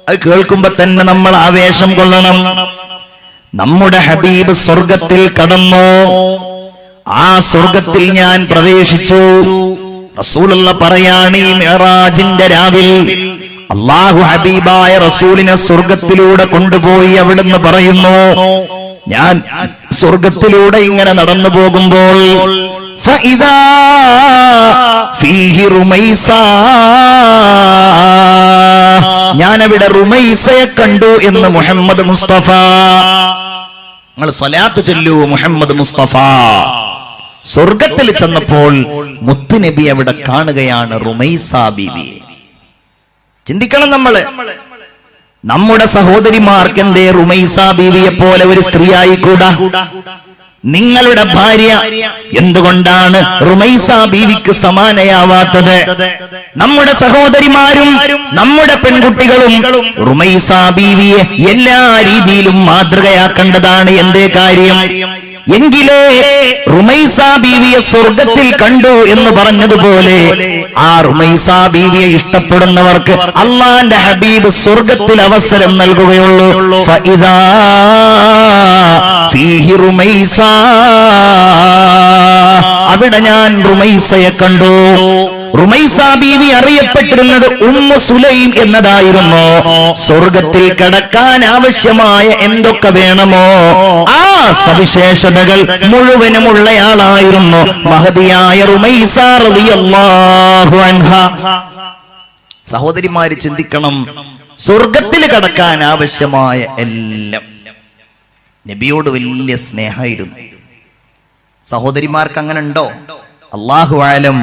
അത് കേൾക്കുമ്പോ തന്നെ നമ്മൾ ആവേശം കൊള്ളണം. നമ്മുടെ ഹബീബ് സ്വർഗത്തിൽ കടന്നു, ആ സ്വർഗത്തിൽ ഞാൻ പ്രവേശിച്ചു. റസൂലുള്ള പറയാണ്, ഈ മിഅ്റാജിന്റെ രാവിൽ അല്ലാഹു ഹബീബായ റസൂലിനെ സ്വർഗത്തിലൂടെ കൊണ്ടുപോയി. അവിടുന്ന് പറയുന്നു, ഞാൻ സ്വർഗത്തിലൂടെ ഇങ്ങനെ നടന്നു പോകുമ്പോൾ ഫഇദാ ഫീഹി റുമൈസ, ഞാനവിടെ റുമൈസയെ കണ്ടു എന്ന് മുഹമ്മദ് മുസ്തഫ. നിങ്ങൾ സ്വലാത്ത് ചൊല്ലൂ മുഹമ്മദ് മുസ്തഫ. സ്വർഗത്തിൽ ചെന്നപ്പോൾ മുത്തുനബി അവിടെ കാണുകയാണ് റുമൈസ ബീവി. ചിന്തിക്കണം, നമ്മുടെ സഹോദരിമാർക്ക് എന്തേ റുമൈസ ബീവിയെ പോലെ ഒരു സ്ത്രീ ആയിക്കൂടാ? നിങ്ങളുടെ ഭാര്യ എന്തുകൊണ്ടാണ് റുമൈസ ബീവിക്ക് സമാനയാവാത്തത്? നമ്മുടെ സഹോദരിമാരും നമ്മുടെ പെൺകുട്ടികളും റുമൈസ ബീവിയെ എല്ലാ രീതിയിലും മാതൃകയാക്കേണ്ടതാണ്. എന്തേ കാര്യം? എങ്കിലേ റുമൈസ ബീവിയെ സ്വർഗത്തിൽ കണ്ടു എന്ന് പറഞ്ഞതുപോലെ ആ റുമൈസ ബീവിയെ ഇഷ്ടപ്പെടുന്നവർക്ക് അള്ളാന്റെ ഹബീബ് സ്വർഗത്തിൽ അവസരം നൽകുകയുള്ളൂ. ഫഇദാ ഫീഹി റുമൈസ, അവിടെ ഞാൻ റുമൈസയെ കണ്ടു. റുമൈസ ബീവി അറിയപ്പെട്ടിരുന്നത് ഉമ്മു സുലൈം എന്നതായിരുന്നു. സ്വർഗത്തിൽ കടക്കാൻ ആവശ്യമായ എന്തൊക്കെ വേണമോ ആ സവിശേഷതകൾ മുഴുവനുമുള്ളയാളായിരുന്നു മഹദിയായ റുമൈസ റളിയല്ലാഹു അൻഹ. സഹോദരിമാര് ചിന്തിക്കണം, സ്വർഗത്തിൽ കടക്കാൻ ആവശ്യമായ എല്ലാം. നബിയോട് വലിയ സ്നേഹമായിരുന്നു. സഹോദരിമാർക്ക് അങ്ങനെ ഉണ്ടോ? അല്ലാഹു ആലം.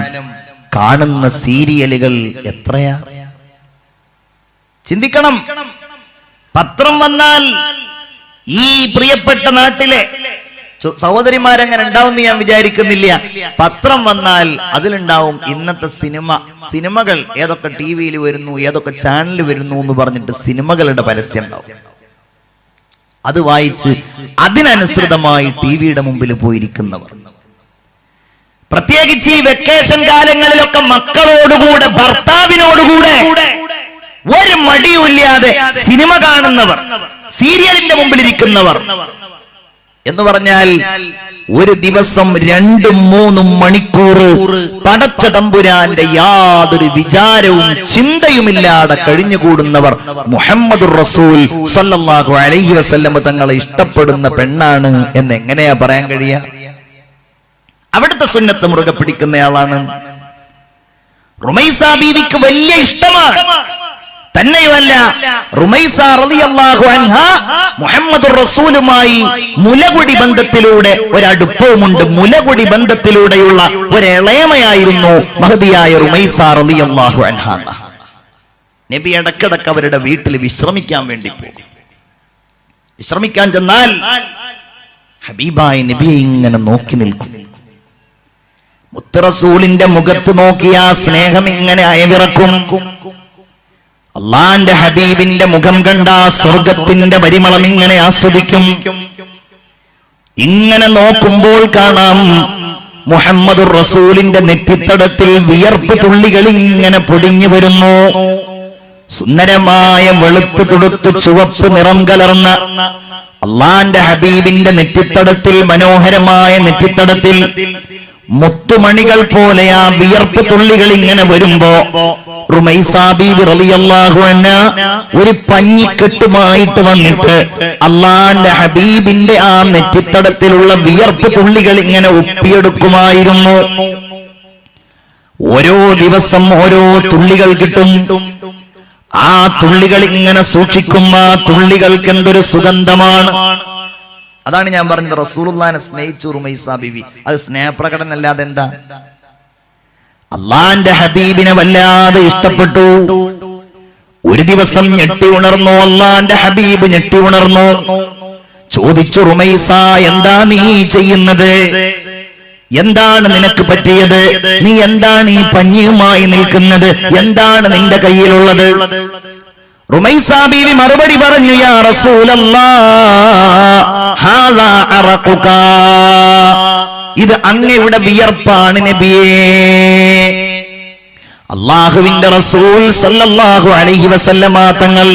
കാണുന്ന സീരിയലുകൾ എത്രയാ? ചിന്തിക്കണം. പത്രം വന്നാൽ ഈ പ്രിയപ്പെട്ട നാട്ടിലെ സഹോദരിമാരങ്ങനെ ഉണ്ടാവും ഞാൻ വിചാരിക്കുന്നില്ല. പത്രം വന്നാൽ അതിലുണ്ടാവും ഇന്നത്തെ സിനിമകൾ ഏതൊക്കെ ടിവിയിൽ വരുന്നു, ഏതൊക്കെ ചാനൽ വരുന്നു എന്ന് പറഞ്ഞിട്ട് സിനിമകളുടെ പരസ്യം ഉണ്ടാവും. അത് വായിച്ച് അതിനനുസൃതമായി ടിവിയുടെ മുമ്പിൽ പോയിരിക്കുന്നവർ, പ്രത്യേകിച്ച് ഈ വെക്കേഷൻ കാലങ്ങളിലൊക്കെ മക്കളോടുകൂടെ ഭർത്താവിനോടുകൂടെ ഒരു മടിയുമില്ലാതെ സിനിമ കാണുന്നവർ, സീരിയലിന്റെ മുമ്പിലിരിക്കുന്നവർ എന്ന് പറഞ്ഞാൽ ഒരു ദിവസം 2-3 മണിക്കൂർ പടച്ച തമ്പുരാന്റെ യാതൊരു വിചാരവും ചിന്തയുമില്ലാതെ കഴിഞ്ഞുകൂടുന്നവർ മുഹമ്മദുർ റസൂൽ സ്വല്ലല്ലാഹു അലൈഹി വസല്ലം തങ്ങളെ ഇഷ്ടപ്പെടുന്ന പെണ്ണാണ് എന്ന് എങ്ങനെയാ പറയാൻ കഴിയുക? അവിടുത്തെ സുന്നത്ത് മുറുകെ പിടിക്കുന്നയാളാണ്. റുമൈസ ബീവിക്ക് വലിയ ഇഷ്ടമാണ്. തന്നെയുമല്ല, റുമൈസ റളിയല്ലാഹു അൻഹ മുഹമ്മദുർ റസൂലുമായി മുലകുടി ബന്ധത്തിലൂടെ ഒരടുപ്പവുമുണ്ട്. മുലകുടി ബന്ധത്തിലൂടെയുള്ള ഒരിളയമയായിരുന്നു മഹദിയായ റുമൈസ റളിയല്ലാഹു അൻഹ. നബി ഇടക്കിടക്ക് അവരുടെ വീട്ടിൽ വിശ്രമിക്കാൻ വേണ്ടി പോകും. വിശ്രമിക്കാൻ ചെന്നാൽ ഹബീബായ നബിയെ ഇങ്ങനെ നോക്കി നിൽക്കും. മുത്ത് റസൂലിന്റെ മുഖത്ത് നോക്കിയ സ്നേഹം ഇങ്ങനെ അയവിറക്കും. അള്ളാന്റെ ഹബീബിന്റെ മുഖം കണ്ട സ്വർഗത്തിന്റെ പരിമളം ഇങ്ങനെ ആസ്വദിക്കും. ഇങ്ങനെ നോക്കുമ്പോൾ കാണാം മുഹമ്മദുർ റസൂലിന്റെ നെറ്റിത്തടത്തിൽ വിയർപ്പ് തുള്ളികൾ ഇങ്ങനെ പൊടിഞ്ഞു വരുന്നു. സുന്ദരമായ വെളുത്ത് തുടുത്ത് ചുവപ്പ് നിറം കലർന്ന അള്ളാന്റെ ഹബീബിന്റെ നെറ്റിത്തടത്തിൽ, മനോഹരമായ നെറ്റിത്തടത്തിൽ മുത്തുമണികൾ പോലെ ആ വിയർപ്പ് തുള്ളികൾ ഇങ്ങനെ വരുമ്പോ റുമൈസ ബീവി റളിയല്ലാഹു അൻഹ ഒരു പഞ്ഞിക്കെട്ടുമായിട്ട് വന്നിട്ട് അള്ളാന്റെ ഹബീബിന്റെ ആ നെറ്റിത്തടത്തിലുള്ള വിയർപ്പ് തുള്ളികൾ ഇങ്ങനെ ഒപ്പിയെടുക്കുമായിരുന്നു. ഓരോ ദിവസം ഓരോ തുള്ളികൾ കിട്ടും. ആ തുള്ളികൾ ഇങ്ങനെ സൂക്ഷിക്കും. ആ തുള്ളികൾക്ക് എന്തൊരു സുഗന്ധമാണ്. അതാണ് ഞാൻ പറഞ്ഞത്, റസൂലുള്ളാഹിനെ സ്നേഹിച്ചു റുമൈസ ബീവി. അത് സ്നേഹപ്രകടനല്ലാതെ എന്താ? അള്ളാന്റെ ഹബീബിനെ വല്ലാതെ ഇഷ്ടപ്പെട്ടു. ഒരു ദിവസം ഞെട്ടി ഉണർന്നു. അള്ളാന്റെ ഹബീബ് ഞെട്ടി ഉണർന്നു. ചോദിച്ചു, റുമൈസ, എന്താ നീ ചെയ്യുന്നത്? എന്താണ് നിനക്ക് പറ്റിയത്? നീ എന്താണ് ഈ പഞ്ഞിയുമായി നിൽക്കുന്നത്? എന്താണ് നിന്റെ കയ്യിലുള്ളത്? റുമൈസ ബീവി മറുപടി പറഞ്ഞു, യാ റസൂലല്ലാഹ്, ഹാദാ അറഖുക, ഇത് അങ്ങയുടെ വിയർപ്പാണ് നബിയേ. അള്ളാഹുവിന്റെ റസൂൽ സല്ലല്ലാഹു അലൈഹി വസല്ലമ തങ്ങൾ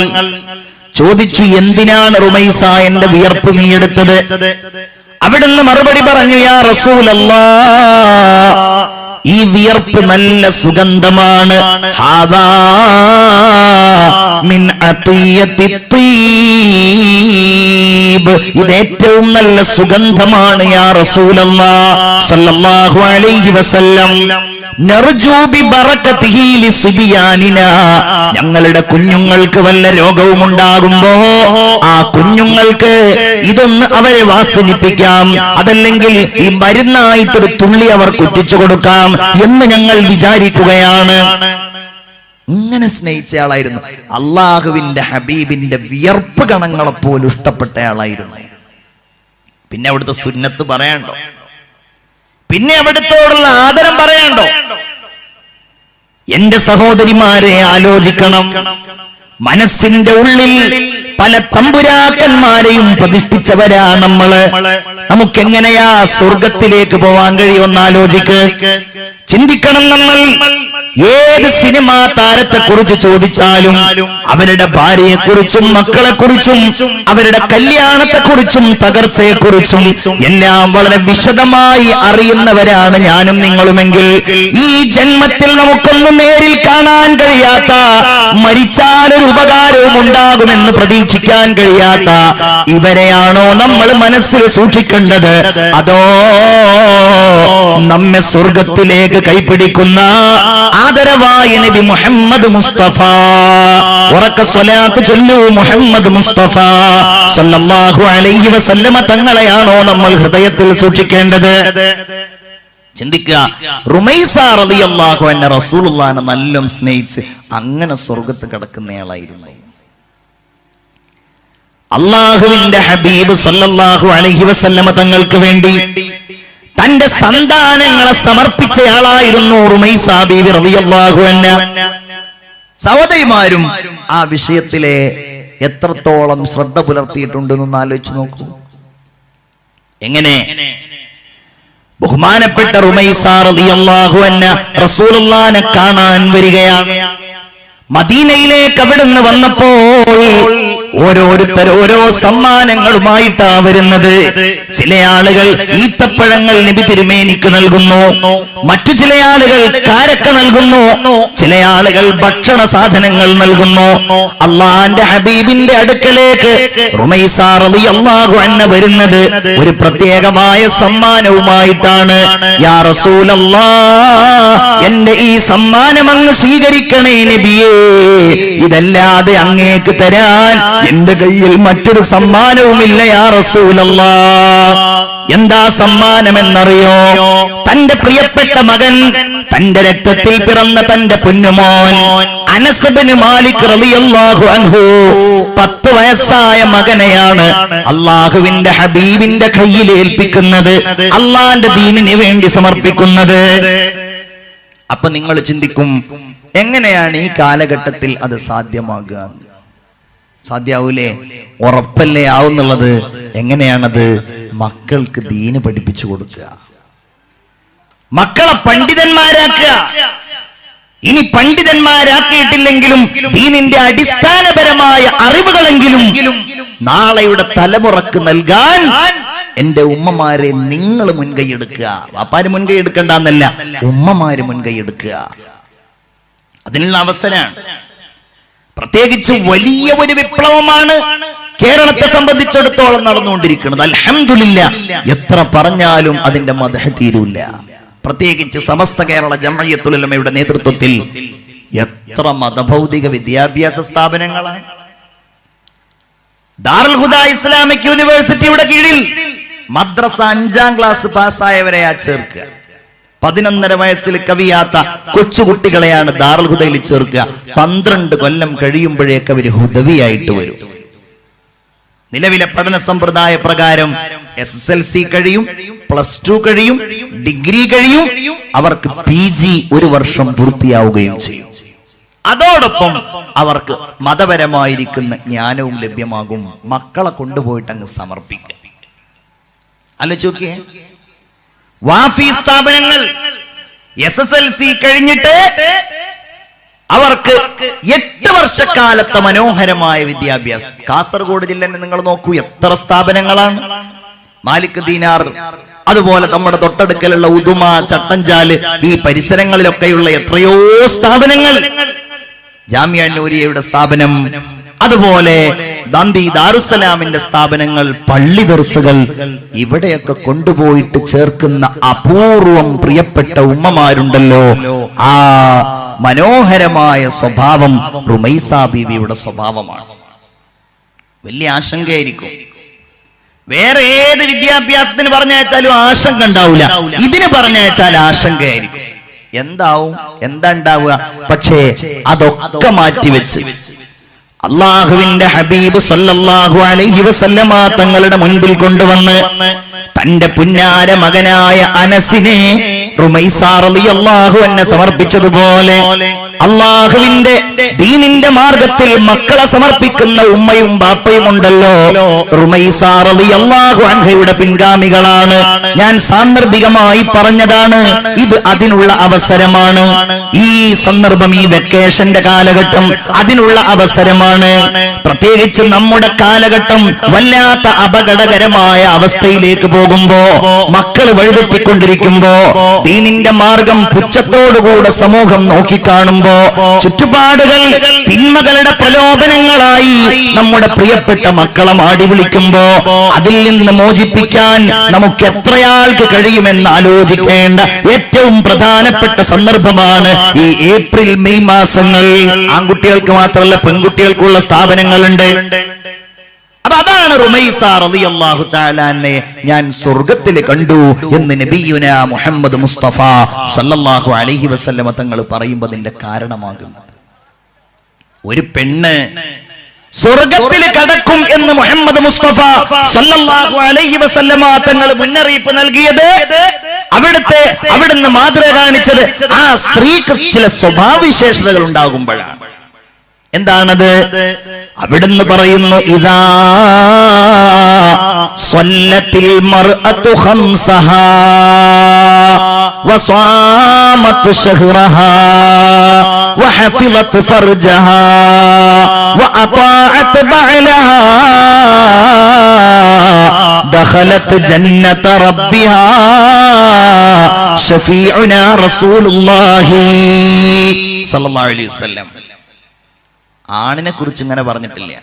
ചോദിച്ചു, എന്തിനാണ് റുമൈസ എന്റെ വിയർപ്പ് നീ എടുത്തത്? അവിടുന്ന് മറുപടി പറഞ്ഞു, യാ റസൂലല്ലാഹ്, ഈ വിയർപ്പ് നല്ല സുഗന്ധമാണ്. ഹാദാ മിൻ അത്തിയത്തി ത്വീബ്, ഇത് ഏറ്റവും നല്ല സുഗന്ധമാണ് യാ റസൂലല്ലാഹ് സല്ലല്ലാഹു അലൈഹി വസല്ലം. നർജൂ ബിബറകതിഹി ലിസിബിയാനിനാ, ഞങ്ങളുടെ കുഞ്ഞുങ്ങൾക്ക് വല്ല രോഗവും ഉണ്ടാകുമ്പോ ആ കുഞ്ഞുങ്ങൾക്ക് ഇതൊന്ന് അവരെ വാസനിപ്പിക്കാം, അതല്ലെങ്കിൽ ഈ മരുന്നായിട്ടൊരു തുള്ളി അവർ കുറ്റിച്ചു കൊടുക്കാം എന്ന് ഞങ്ങൾ വിചാരിക്കുകയാണ്. ഇങ്ങനെ സ്നേഹിച്ചയാളായിരുന്നു. അള്ളാഹുവിന്റെ ഹബീബിന്റെ വിയർപ്പ് കണങ്ങളെ പോലും ഇഷ്ടപ്പെട്ട ആളായിരുന്നു. പിന്നെ അവിടുത്തെ സുന്നത്ത് പറയാണ്ടോ? പിന്നെ അവിടുത്തോടുള്ള ആദരം പറയാണ്ടോ? എന്റെ സഹോദരിമാരെ ആലോചിക്കണം. മനസ്സിന്റെ ഉള്ളിൽ പല തമ്പുരാക്കന്മാരെയും പ്രതിഷ്ഠിച്ചവരാ നമ്മള്. നമുക്കെങ്ങനെയാ സ്വർഗത്തിലേക്ക് പോവാൻ കഴിയുമെന്ന് ആലോചിക്ക്. ചിന്തിക്കണം. നമ്മൾ ഏത് സിനിമാ താരത്തെ കുറിച്ച് ചോദിച്ചാലും അവരുടെ ഭാര്യയെക്കുറിച്ചും മക്കളെക്കുറിച്ചും അവരുടെ കല്യാണത്തെക്കുറിച്ചും തകർച്ചയെക്കുറിച്ചും എല്ലാം വളരെ വിശദമായി അറിയുന്നവരാണ് ഞാനും നിങ്ങളുമെങ്കിൽ, ഈ ജന്മത്തിൽ നമുക്കൊന്നും നേരിൽ കാണാൻ കഴിയാത്ത, മരിച്ചാലൊരു ഉപകാരവും ഉണ്ടാകുമെന്ന് പ്രതീക്ഷിക്കാൻ കഴിയാത്ത ഇവരെയാണോ നമ്മൾ മനസ്സിൽ സൂക്ഷിക്കേണ്ടത്? അതോ നമ്മെ സ്വർഗത്തിലേക്ക് കൈപിടിക്കുന്ന ആദരവായ നബി മുഹമ്മദ് മുസ്തഫ, ഉറക്ക സ്വലാത്ത് ചൊല്ലൂ മുഹമ്മദ് മുസ്തഫ സല്ലല്ലാഹു അലൈഹി വസല്ലമ തങ്ങളെയാണോ നമ്മൾ ഹൃദയത്തിൽ സൂക്ഷിക്കേണ്ടത്? ചിന്തിക്കുക. റുമൈസ റളിയല്ലാഹു അൻഹ റസൂലുള്ളാഹിനെ നല്ല സ്നേഹിച്ച് അങ്ങനെ സ്വർഗത്ത് കിടക്കുന്നയാളായിരുന്നു. അള്ളാഹുവിന്റെ ഹബീബ് സല്ലല്ലാഹു അലൈഹി വസല്ലമ തങ്ങൾക്ക് വേണ്ടി തന്റെ സന്താനങ്ങളെ സമർപ്പിച്ചയാളായിരുന്നു റുമൈസ ബീവി റളിയല്ലാഹു അൻഹ. സഹോദരിമാരും ആ വിഷയത്തിലെ എത്രത്തോളം ശ്രദ്ധ പുലർത്തിയിട്ടുണ്ടെന്ന് ആലോചിച്ച് നോക്കൂ. എങ്ങനെ ബഹുമാനപ്പെട്ട റുമൈസ റളിയല്ലാഹു അൻഹ റസൂലുള്ളാഹിനെ കാണാൻ വരികയാണ്. മദീനയിലേക്ക് അവിടുന്ന് വന്നപ്പോൾ ഓരോരുത്തർ ഓരോ സമ്മാനങ്ങളുമായിട്ടാ വരുന്നത്. ചില ആളുകൾ ഈത്തപ്പഴങ്ങൾ നബി തിരുമേനിക്ക് നൽകുന്നു, മറ്റു ചില ആളുകൾ കാരക്ക നൽകുന്നു, ചില ആളുകൾ ഭക്ഷണ സാധനങ്ങൾ നൽകുന്നു. അള്ളാന്റെ ഹബീബിന്റെ അടുക്കലേക്ക് റുമൈസ റളിയല്ലാഹു അൻഹ വരുന്നത് ഒരു പ്രത്യേകമായ സമ്മാനവുമായിട്ടാണ്. യാ റസൂലല്ലാഹ്, എന്റെ ഈ സമ്മാനം അങ്ങ് സ്വീകരിക്കണേ നബിയേ, ഇതല്ലാതെ അങ്ങേക്ക് തരാൻ എന്റെ കയ്യിൽ മറ്റൊരു സമ്മാനവുമില്ല യാ റസൂലല്ലാഹ്. എന്താ സമ്മാനമെന്നറിയോ? തന്റെ പ്രിയപ്പെട്ട മകൻ, തന്റെ രക്തത്തിൽ പിറന്ന തന്റെ പൊന്നുമോൻ അനസ് ഇബ്നു മാലിക് റളിയല്ലാഹു അൻഹു 10 വയസ്സായ മകനെയാണ് അള്ളാഹുവിന്റെ ഹബീബിന്റെ കയ്യിൽ ഏൽപ്പിക്കുന്നത്, അള്ളാന്റെ ദീനിന് വേണ്ടി സമർപ്പിക്കുന്നത്. അപ്പൊ നിങ്ങൾ ചിന്തിക്കും, എങ്ങനെയാണ് ഈ കാലഘട്ടത്തിൽ അത് സാധ്യമാകുക? സാധ്യാവൂലേ? ഉറപ്പല്ലേ ആവുന്നുള്ളത്. എങ്ങനെയാണത്? മക്കൾക്ക് ദീന് പഠിപ്പിച്ചു കൊടുക്കുക, മക്കളെ പണ്ഡിതന്മാരാക്കുക. ഇനി പണ്ഡിതന്മാരാക്കിയിട്ടില്ലെങ്കിലും ദീനിന്റെ അടിസ്ഥാനപരമായ അറിവുകളെങ്കിലും നാളെയുടെ തലമുറക്ക് നൽകാൻ എന്റെ ഉമ്മമാരെ നിങ്ങൾ മുൻകൈയെടുക്കുക. വാപ്പാര് മുൻകൈ എടുക്കണ്ടെന്നല്ല, ഉമ്മമാര് മുൻകൈ എടുക്കുക. അതിനുള്ള അവസരമാണ്. പ്രത്യേകിച്ച് വലിയ ഒരു വിപ്ലവമാണ് കേരളത്തെ സംബന്ധിച്ചിടത്തോളം നടന്നുകൊണ്ടിരിക്കുന്നത്. അൽഹംദുലില്ലാഹ്, എത്ര പറഞ്ഞാലും അതിന്റെ മദ്ഹ് തീരൂല. പ്രത്യേകിച്ച് സമസ്ത കേരള ജംഇയ്യത്തുൽ ഉലമയുടെ നേതൃത്വത്തിൽ എത്ര മതഭൗതിക വിദ്യാഭ്യാസ സ്ഥാപനങ്ങളാണ്. ദാറുൽ ഹുദാ ഇസ്ലാമിക് യൂണിവേഴ്സിറ്റിയുടെ കീഴിൽ മദ്രസ 5ാം ക്ലാസ് പാസ്സായവരെയാ ചേർക്കുക. 11.5 വയസ്സിൽ കവിയാത്ത കൊച്ചുകുട്ടികളെയാണ് ദാറുൽ ഹുദയിൽ ചേർക്കുക. 12 കൊല്ലം കഴിയുമ്പോഴേക്ക് അവർ ഹുദവിയായിട്ട് വരും. നിലവിലെ പഠന സമ്പ്രദായ പ്രകാരം SSLC കഴിയും, +2 കഴിയും, ഡിഗ്രി കഴിയും, അവർക്ക് PG 1 വർഷം പൂർത്തിയാവുകയും ചെയ്യും. അതോടൊപ്പം അവർക്ക് മതപരമായിരിക്കുന്ന ജ്ഞാനവും ലഭ്യമാകും. മക്കളെ കൊണ്ടുപോയിട്ട് അങ്ങ് സമർപ്പിക്കുക. ആലോചിക്കേ, വാഫി സ്ഥാപനങ്ങൾ SSLC കഴിഞ്ഞിട്ട് അവർക്ക് 8 വർഷക്കാലത്തെ മനോഹരമായ വിദ്യാഭ്യാസം. കാസർഗോഡ് ജില്ലയിൽ നിങ്ങൾ നോക്കൂ, എത്ര സ്ഥാപനങ്ങളാണ്. മാലിക് ദീനാർ, അതുപോലെ നമ്മുടെ തൊട്ടടുക്കലുള്ള ഉദുമ, ചട്ടഞ്ചാല്, ഈ പരിസരങ്ങളിലൊക്കെയുള്ള എത്രയോ സ്ഥാപനങ്ങൾ. ജാമിഅ നൂരിയയുടെ സ്ഥാപനം, അതുപോലെ ദാന്തി ദാറുസ്സലാമിന്റെ സ്ഥാപനങ്ങൾ, പള്ളി ദർസുകൾ, ഇവിടെയൊക്കെ കൊണ്ടുപോയിട്ട് ചേർക്കുന്ന അപൂർവം പ്രിയപ്പെട്ട ഉമ്മമാരുണ്ടല്ലോ. ആ മനോഹരമായ സ്വഭാവം റുമൈസ ബീവിയുടെ സ്വഭാവമാണ്. വലിയ ആശങ്കയായിരിക്കും. വേറെ ഏത് വിദ്യാഭ്യാസത്തിന് പറഞ്ഞയച്ചാലും ആശങ്ക ഉണ്ടാവില്ല, ഇതിന് പറഞ്ഞയച്ചാൽ ആശങ്കയായിരിക്കും. എന്താവും, എന്താ ഉണ്ടാവുക? പക്ഷേ അതൊക്കെ മാറ്റിവെച്ച് അള്ളാഹുവിന്റെ ഹബീബ് സല്ലല്ലാഹു അലൈഹി വസല്ലമ തങ്ങളുടെ മുൻപിൽ കൊണ്ടുവന്ന് തന്റെ പുന്നാര മകനായ അനസിനെ റുമൈസ റളിയല്ലാഹു അൻഹ സമർപ്പിച്ചതുപോലെ അള്ളാഹുവിന്റെ ദീനിന്റെ മാർഗത്തിൽ മക്കളെ സമർപ്പിക്കുന്ന ഉമ്മയും ബാപ്പയും ഉണ്ടല്ലോ. റുമൈസ റളിയല്ലാഹു അൻഹയുടെ പിൻഗാമികളാണ്. ഞാൻ സാന്ദർഭികമായി പറഞ്ഞതാണ്, ഇത് അതിനുള്ള അവസരമാണ്. ഈ സന്ദർഭം, ഈ വെക്കേഷന്റെ കാലഘട്ടം അതിനുള്ള അവസരമാണ്. പ്രത്യേകിച്ച് നമ്മുടെ കാലഘട്ടം വല്ലാത്ത അപകടകരമായ അവസ്ഥയിലേക്ക് പോകുമ്പോ, മക്കൾ വഴിതെറ്റിക്കൊണ്ടിരിക്കുമ്പോ, ദീനിന്റെ മാർഗം പുച്ഛത്തോടുകൂടെ സമൂഹം നോക്കിക്കാണുമ്പോ, ചുറ്റുപാടുകൾ തിന്മകളുടെ പ്രലോഭനങ്ങളായി നമ്മുടെ പ്രിയപ്പെട്ട മക്കളെ മാടി വിളിക്കുമ്പോ, അതിൽ നിന്ന് മോചിപ്പിക്കാൻ നമുക്ക് എത്രയാൾക്ക് കഴിയുമെന്ന് ആലോചിക്കേണ്ട ഏറ്റവും പ്രധാനപ്പെട്ട സന്ദർഭമാണ് ഈ ഏപ്രിൽ മെയ് മാസങ്ങൾ. ആൺകുട്ടികൾക്ക് മാത്രമല്ല, പെൺകുട്ടികൾക്കുള്ള സ്ഥാപനങ്ങളുണ്ട്. അപ്പൊ അതാണ് റുമൈസ റളിയല്ലാഹു തആല അൻഹയെ ഞാൻ സ്വർഗ്ഗത്തിൽ കണ്ടു എന്ന് നബിയുനാ മുഹമ്മദ് മുസ്തഫ സല്ലല്ലാഹു അലൈഹി വസല്ലമ തങ്ങൾ പറയുമ്പോൾ അതിന്റെ കാരണമാകുന്നത്, ഒരു പെണ്ണ് സ്വർഗ്ഗത്തിൽ കടക്കും എന്ന് മുഹമ്മദ് മുസ്തഫ സല്ലല്ലാഹു അലൈഹി വസല്ലമ തങ്ങൾ മുന്നറിയിപ്പ് നൽകിയത്, അവിടുന്ന് മാതൃക കാണിച്ചത് ആ സ്ത്രീക്ക് ചില സ്വഭാവവിശേഷതകൾ ഉണ്ടാകുമ്പോഴാണ്. എന്താണത്? അവിടുന്ന് പറയുന്നു, ഇദാ സ്വല്ലത്തിൽ മർഅതു ഖംസഹാ വസാമത് ശഹ്റഹാ വഹഫിളത് ഫർജഹാ വഅതാഅത് ബഅലഹാ ദഖലത് ജന്നത റബ്ബിഹാ ശഫീഉനാ റസൂലുള്ളാഹി സ്വല്ലല്ലാഹു അലൈഹി വസല്ലം. ആണിനെ കുറിച്ച് ഇങ്ങനെ പറഞ്ഞിട്ടില്ല.